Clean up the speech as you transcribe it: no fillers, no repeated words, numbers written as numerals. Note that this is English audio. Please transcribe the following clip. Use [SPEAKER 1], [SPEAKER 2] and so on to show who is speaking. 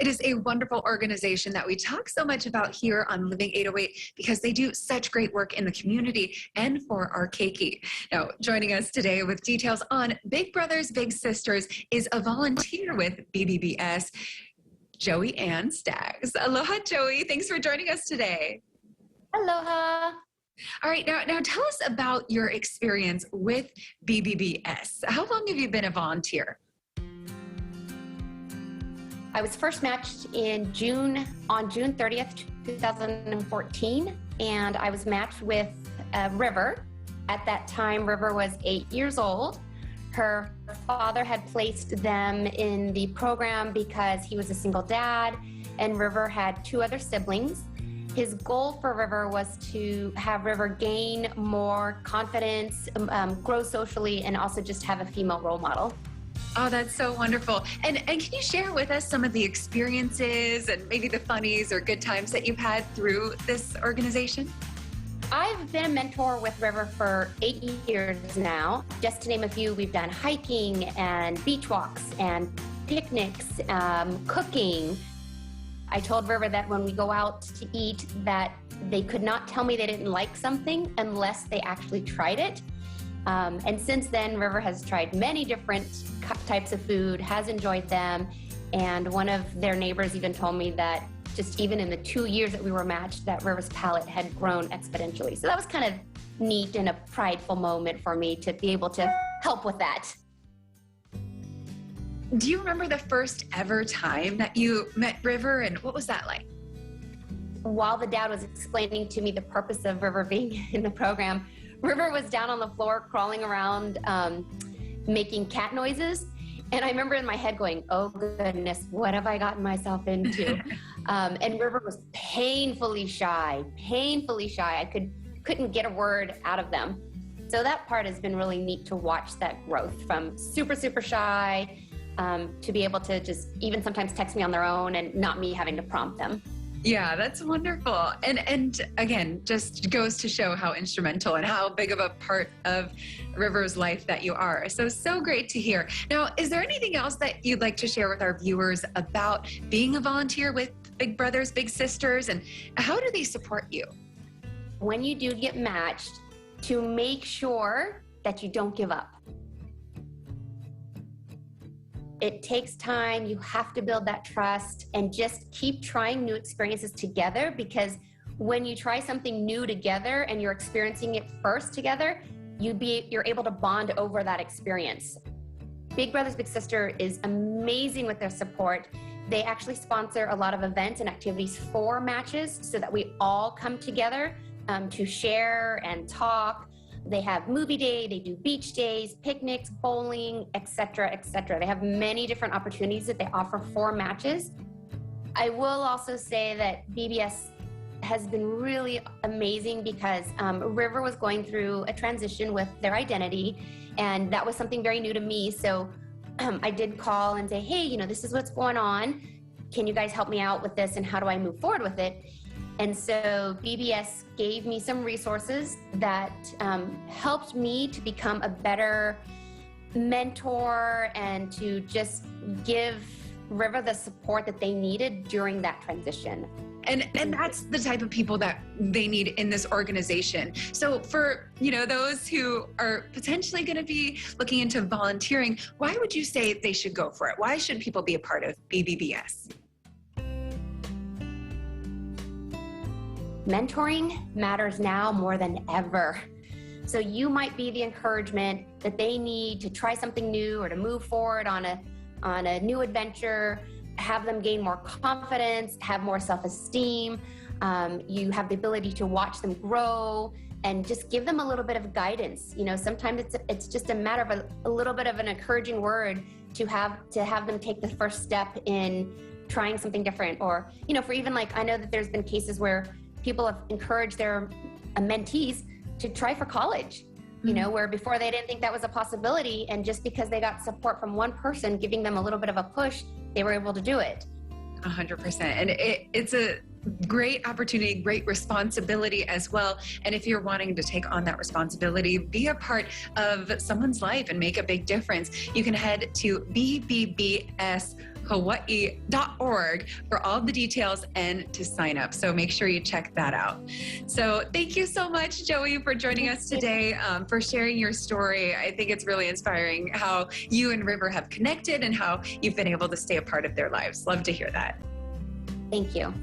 [SPEAKER 1] It is a wonderful organization that we talk so much about here on Living 808 because they do such great work in the community and for our keiki. Now, joining us today with details on Big Brothers Big Sisters is a volunteer with BBBS, Joey Ann Staggs. Aloha, Joey. Thanks for joining us today.
[SPEAKER 2] Aloha.
[SPEAKER 1] All right, now tell us about your experience with BBBS. How long have you been a volunteer?
[SPEAKER 2] I was first matched on June 30th, 2014, and I was matched with River. At that time, River was 8 years old. Her father had placed them in the program because he was a single dad, and River had 2 other siblings. His goal for River was to have River gain more confidence, grow socially, and also just have a female role model.
[SPEAKER 1] Oh, that's so wonderful. And can you share with us some of the experiences and maybe the funnies or good times that you've had through this organization?
[SPEAKER 2] I've been a mentor with River for 8 years now. Just to name a few, we've done hiking and beach walks and picnics, cooking. I told River that when we go out to eat that they could not tell me they didn't like something unless they actually tried it. And since then, River has tried many different types of food, has enjoyed them. And one of their neighbors even told me that just even in the 2 years that we were matched, that River's palate had grown exponentially. So that was kind of neat and a prideful moment for me to be able to help with that.
[SPEAKER 1] Do you remember the first ever time that you met River, and what was that like?
[SPEAKER 2] While the dad was explaining to me the purpose of River being in the program, River was down on the floor crawling around making cat noises. And I remember in my head going, oh goodness, what have I gotten myself into? And River was painfully shy. I couldn't get a word out of them. So that part has been really neat to watch that growth from super, super shy to be able to just even sometimes text me on their own and not me having to prompt them.
[SPEAKER 1] Yeah, that's wonderful. And again, just goes to show how instrumental and how big of a part of River's life that you are. So great to hear. Now, is there anything else that you'd like to share with our viewers about being a volunteer with Big Brothers Big Sisters, and how do they support you?
[SPEAKER 2] When you do get matched, to make sure that you don't give up. It takes time. You have to build that trust and just keep trying new experiences together, because when you try something new together and you're experiencing it first together, you're able to bond over that experience. Big Brothers Big Sister is amazing with their support. They actually sponsor a lot of events and activities for matches so that we all come together to share and talk. They have movie day, they do beach days, picnics, bowling, etc., etc. They have many different opportunities that they offer for matches. I will also say that BBS has been really amazing because River was going through a transition with their identity, and that was something very new to me. So I did call and say, hey, this is what's going on. Can you guys help me out with this, and how do I move forward with it? And so BBS gave me some resources that helped me to become a better mentor and to just give River the support that they needed during that transition.
[SPEAKER 1] And that's the type of people that they need in this organization. So for, those who are potentially going to be looking into volunteering, why would you say they should go for it? Why should people be a part of BBBS?
[SPEAKER 2] Mentoring matters now more than ever. So you might be the encouragement that they need to try something new or to move forward on a new adventure, have them gain more confidence, have more self-esteem. You have the ability to watch them grow and just give them a little bit of guidance. Sometimes it's just a matter of a little bit of an encouraging word to have them take the first step in trying something different. Or, for even I know that there's been cases where people have encouraged their mentees to try for college, where before they didn't think that was a possibility. And just because they got support from one person giving them a little bit of a push, they were able to do it.
[SPEAKER 1] 100%. And it's a great opportunity, great responsibility as well. And if you're wanting to take on that responsibility, be a part of someone's life and make a big difference, you can head to BBBS hawaii.org for all the details and to sign up. So make sure you check that out. So thank you so much, Joey, for joining us today, for sharing your story. I think it's really inspiring how you and River have connected and how you've been able to stay a part of their lives. Love to hear that.
[SPEAKER 2] Thank you.